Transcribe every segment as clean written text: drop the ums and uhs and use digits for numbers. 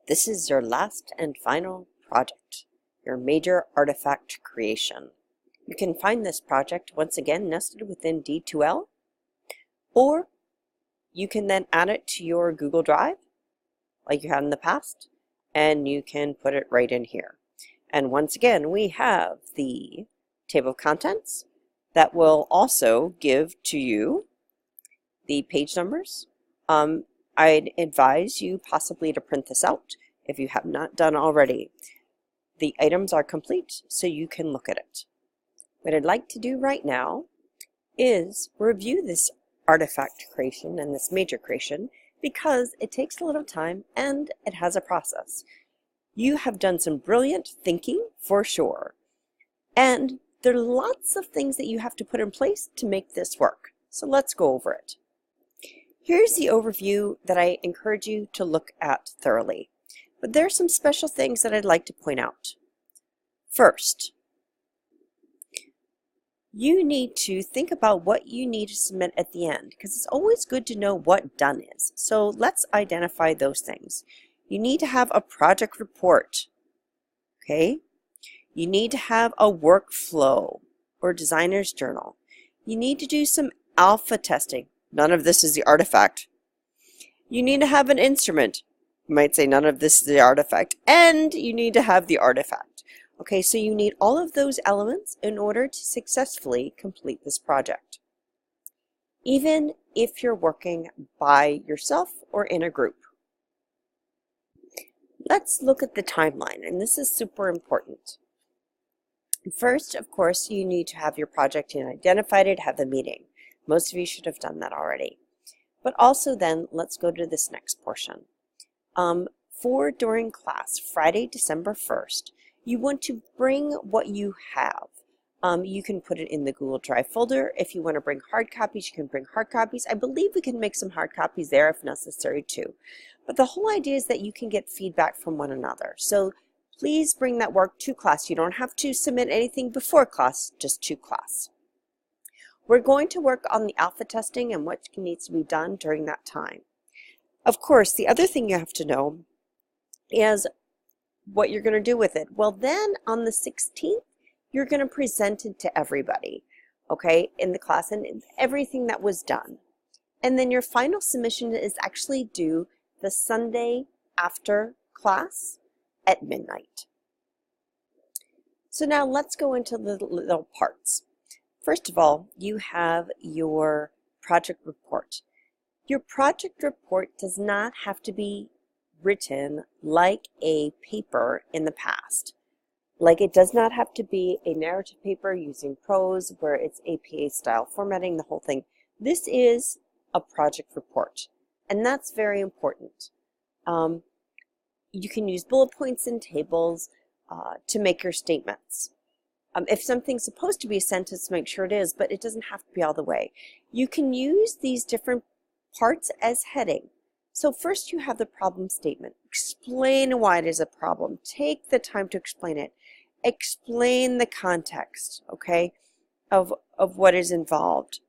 This is your last and final project, your major artifact creation. You can find this project once again nested within D2L, or you can then add it to your Google Drive like you had in the past, and you can put it right in here. And once again, we have the table of contents that will also give to you the page numbers. I'd advise you possibly to print this out if you have not done already. The items are complete, so you can look at it. What I'd like to do right now is review this artifact creation and this major creation because it takes a little time and it has a process. You have done some brilliant thinking for sure, and there are lots of things that you have to put in place to make this work. So let's go over it. Here's the overview that I encourage you to look at thoroughly, but there are some special things that I'd like to point out. First, you need to think about what you need to submit at the end, because it's always good to know what done is. So let's identify those things. You need to have a project report, okay? You need to have a workflow or designer's journal. You need to do some alpha testing. None of this is the artifact. You need to have an instrument. You might say none of this is the artifact. And you need to have the artifact. Okay, so you need all of those elements in order to successfully complete this project, even if you're working by yourself or in a group. Let's look at the timeline, and this is super important. First, of course, you need to have your project identified and have the meeting. Most of you should have done that already. But also then, let's go to this next portion. For during class, Friday, December 1st, you want to bring what you have. You can put it in the Google Drive folder. If you want to bring hard copies, you can bring hard copies. I believe we can make some hard copies there if necessary too. But the whole idea is that you can get feedback from one another. So please bring that work to class. You don't have to submit anything before class, just to class. We're going to work on the alpha testing and what needs to be done during that time. Of course, the other thing you have to know is what you're going to do with it. Well, then on the 16th, you're going to present it to everybody, okay, in the class and everything that was done. And then your final submission is actually due the Sunday after class at midnight. So now let's go into the little parts. First of all, you have your project report. Your project report does not have to be written like a paper in the past. Like it does not have to be a narrative paper using prose where it's APA style formatting, the whole thing. This is a project report, and that's very important. You can use bullet points and tables to make your statements. If something's supposed to be a sentence, make sure it is, but it doesn't have to be all the way. You can use these different parts as heading. So first you have the problem statement. Explain why it is a problem. Take the time to explain it. Explain the context, okay, of what is involved.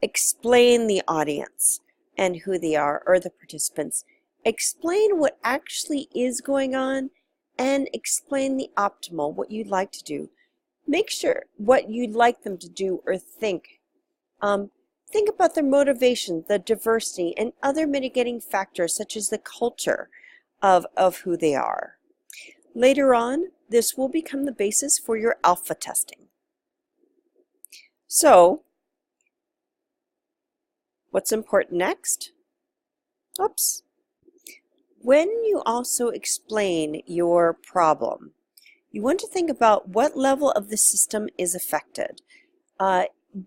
Explain the audience and who they are, or the participants. Explain what actually is going on, and explain the optimal, what you'd like to do. Make sure what you'd like them to do or think. Think about their motivation, the diversity, and other mitigating factors such as the culture of who they are. Later on, this will become the basis for your alpha testing. So, what's important next? Oops. When you also explain your problem, you want to think about what level of the system is affected.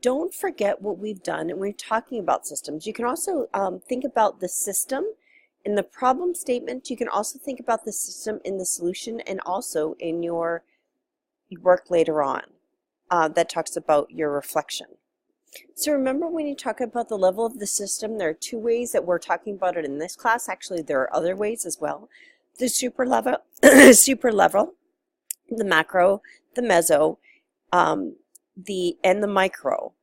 Don't forget what we've done, and we're talking about systems. You can also think about the system in the problem statement. You can also think about the system in the solution and also in your work later on that talks about your reflection. So remember, when you talk about the level of the system, there are two ways that we're talking about it in this class. Actually, there are other ways as well. The super level, the macro, the meso, and the micro,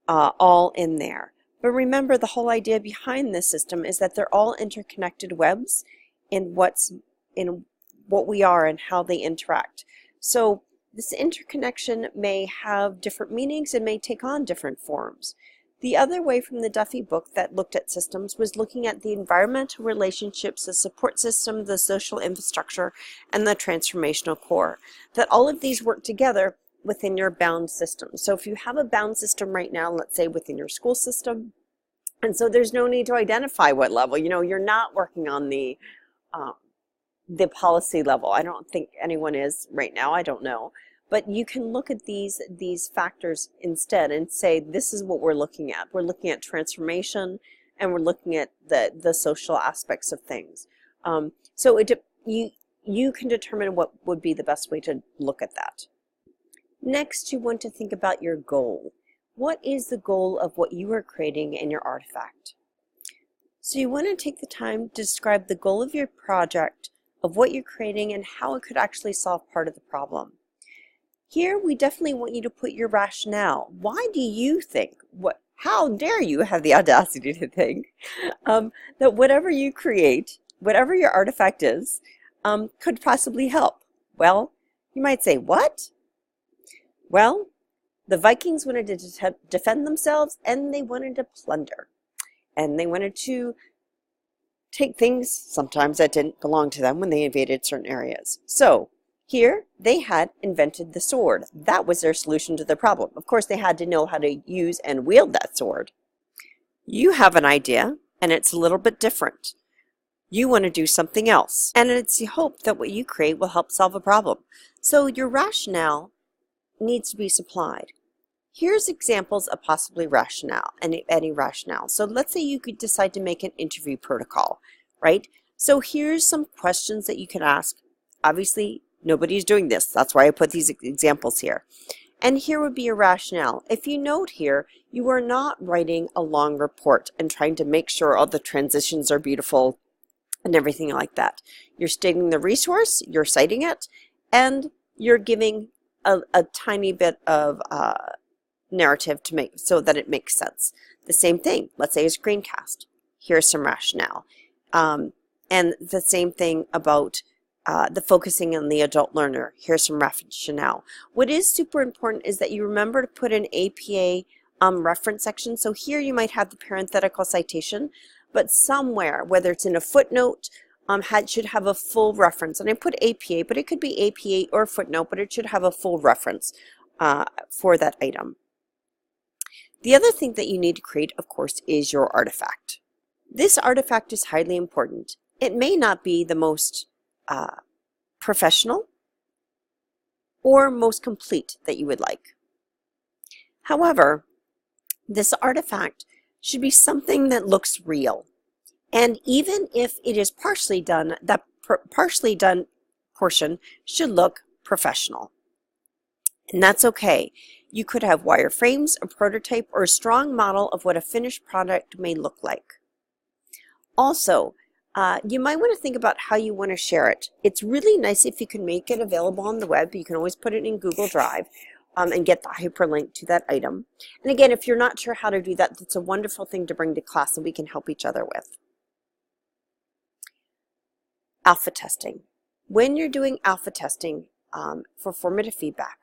all in there. But remember, the whole idea behind this system is that they're all interconnected webs, in what we are and how they interact. So this interconnection may have different meanings and may take on different forms. The other way from the Duffy book that looked at systems was looking at the environmental relationships, the support system, the social infrastructure, and the transformational core. That all of these work together within your bound system. So if you have a bound system right now, let's say within your school system, and so there's no need to identify what level. You're not working on the policy level. I don't think anyone is right now. I don't know. But you can look at these factors instead and say, this is what we're looking at. We're looking at transformation, and we're looking at the social aspects of things. So you can determine what would be the best way to look at that. Next, you want to think about your goal. What is the goal of what you are creating in your artifact? So you want to take the time to describe the goal of your project, of what you're creating, and how it could actually solve part of the problem. Here, we definitely want you to put your rationale. Why do you think, how dare you have the audacity to think that whatever you create, whatever your artifact is, could possibly help? Well, you might say, what? Well, the Vikings wanted to defend themselves, and they wanted to plunder. And they wanted to take things sometimes that didn't belong to them when they invaded certain areas. So here, they had invented the sword. That was their solution to the problem. Of course, they had to know how to use and wield that sword. You have an idea, and it's a little bit different. You want to do something else, and it's the hope that what you create will help solve a problem. So your rationale needs to be supplied. Here's examples of possibly rationale, any rationale. So let's say you could decide to make an interview protocol, right? So here's some questions that you can ask. Obviously, nobody's doing this. That's why I put these examples here. And here would be your rationale. If you note here, you are not writing a long report and trying to make sure all the transitions are beautiful and everything like that. You're stating the resource, you're citing it, and you're giving a tiny bit of narrative to make so that it makes sense. The same thing, let's say a screencast. Here's some rationale. And the same thing about the focusing on the adult learner. Here's some rationale. What is super important is that you remember to put an APA reference section. So here you might have the parenthetical citation, but somewhere, whether it's in a footnote, should have a full reference. And I put APA, but it could be APA or footnote, but it should have a full reference for that item. The other thing that you need to create, of course, is your artifact. This artifact is highly important. It may not be the most professional or most complete that you would like. However, this artifact should be something that looks real. And even if it is partially done, that partially done portion should look professional. And that's okay. You could have wireframes, a prototype, or a strong model of what a finished product may look like. Also, you might want to think about how you want to share it. It's really nice if you can make it available on the web. You can always put it in Google Drive and get the hyperlink to that item. And again, if you're not sure how to do that, that's a wonderful thing to bring to class and we can help each other with. Alpha testing. When you're doing alpha testing for formative feedback,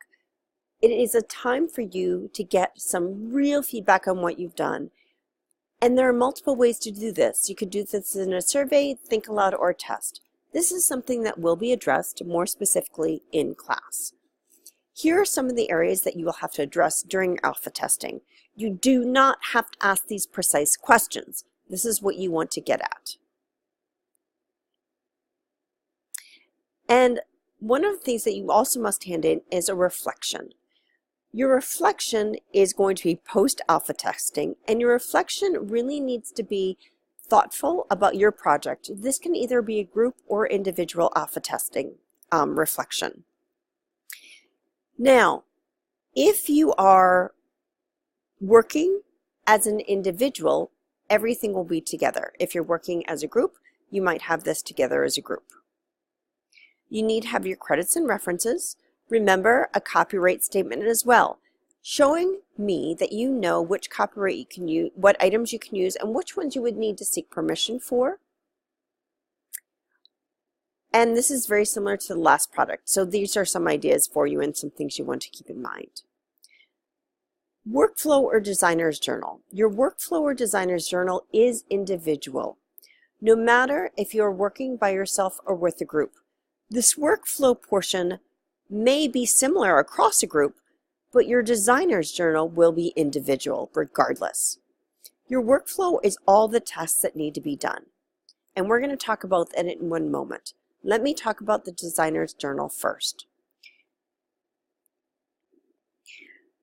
it is a time for you to get some real feedback on what you've done. And there are multiple ways to do this. You could do this in a survey, think aloud, or test. This is something that will be addressed more specifically in class. Here are some of the areas that you will have to address during alpha testing. You do not have to ask these precise questions. This is what you want to get at. And one of the things that you also must hand in is a reflection. Your reflection is going to be post-alpha testing, and your reflection really needs to be thoughtful about your project. This can either be a group or individual alpha testing reflection. Now, if you are working as an individual, everything will be together. If you're working as a group, you might have this together as a group. You need to have your credits and references. Remember a copyright statement as well, showing me that you know which copyright you can use, what items you can use, and which ones you would need to seek permission for. And this is very similar to the last product. So these are some ideas for you and some things you want to keep in mind. Workflow or designer's journal. Your workflow or designer's journal is individual, no matter if you're working by yourself or with a group. This workflow portion may be similar across a group, but your designer's journal will be individual regardless. Your workflow is all the tasks that need to be done, and we're going to talk about that in one moment. Let me talk about the designer's journal first.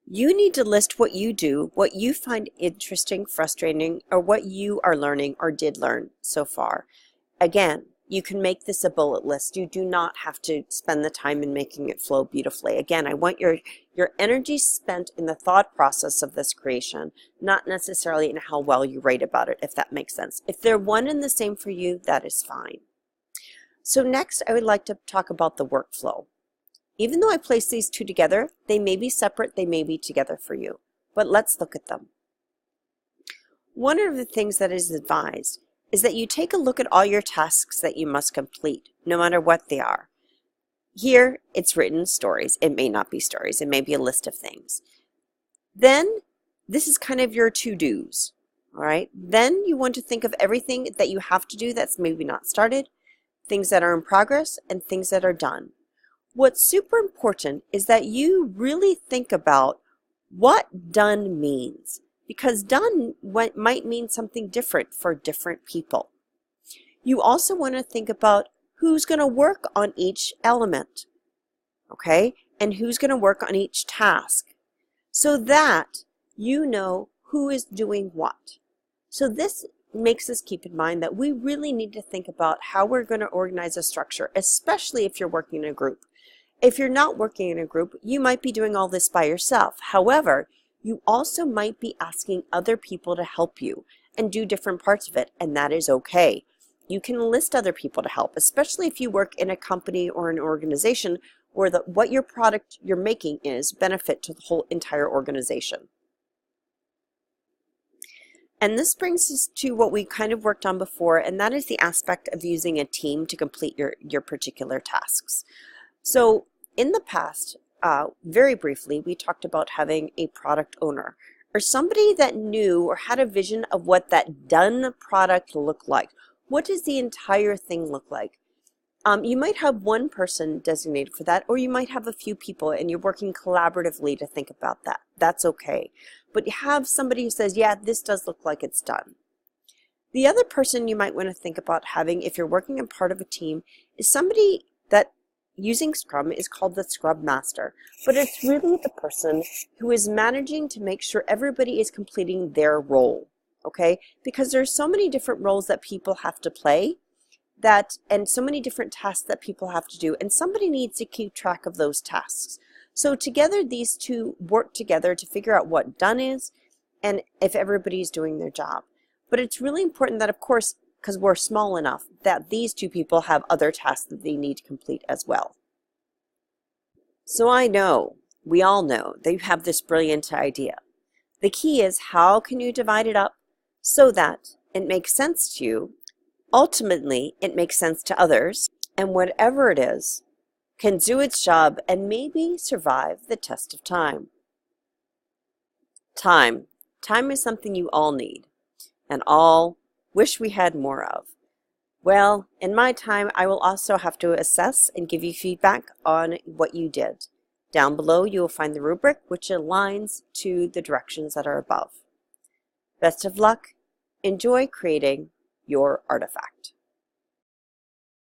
You need to list what you do, what you find interesting, frustrating, or what you are learning or did learn so far. Again, you can make this a bullet list. You do not have to spend the time in making it flow beautifully. Again, I want your energy spent in the thought process of this creation, not necessarily in how well you write about it, if that makes sense. If they're one and the same for you, that is fine. So next, I would like to talk about the workflow. Even though I place these two together, they may be separate, they may be together for you, but let's look at them. One of the things that is advised is that you take a look at all your tasks that you must complete, no matter what they are. Here, it's written stories. It may not be stories. It may be a list of things. Then, this is kind of your to-dos, all right? Then you want to think of everything that you have to do that's maybe not started, things that are in progress, and things that are done. What's super important is that you really think about what done means, because done might mean something different for different people. You also want to think about who's going to work on each element, okay, and who's going to work on each task, so that you know who is doing what. So this makes us keep in mind that we really need to think about how we're going to organize a structure, especially if you're working in a group. If you're not working in a group, you might be doing all this by yourself. However, you also might be asking other people to help you and do different parts of it, and that is okay. You can enlist other people to help, especially if you work in a company or an organization where what your product you're making is benefit to the whole entire organization. And this brings us to what we kind of worked on before, and that is the aspect of using a team to complete your particular tasks. So in the past, very briefly, we talked about having a product owner or somebody that knew or had a vision of what that done product looked like. What does the entire thing look like? You might have one person designated for that, or you might have a few people and you're working collaboratively to think about that. That's okay. But you have somebody who says, yeah, this does look like it's done. The other person you might want to think about having, if you're working in part of a team, is somebody that using Scrum is called the Scrum Master, but it's really the person who is managing to make sure everybody is completing their role, okay? Because there's so many different roles that people have to play, and so many different tasks that people have to do, and somebody needs to keep track of those tasks. So together, these two work together to figure out what done is and if everybody's doing their job. But it's really important that, of course, because we're small enough, that these two people have other tasks that they need to complete as well. So I know, we all know, that you have this brilliant idea. The key is, how can you divide it up so that it makes sense to you, ultimately it makes sense to others, and whatever it is, can do its job and maybe survive the test of time. Time. Time is something you all need, and all wish we had more of. Well, in my time, I will also have to assess and give you feedback on what you did. Down below, you will find the rubric, which aligns to the directions that are above. Best of luck. Enjoy creating your artifact.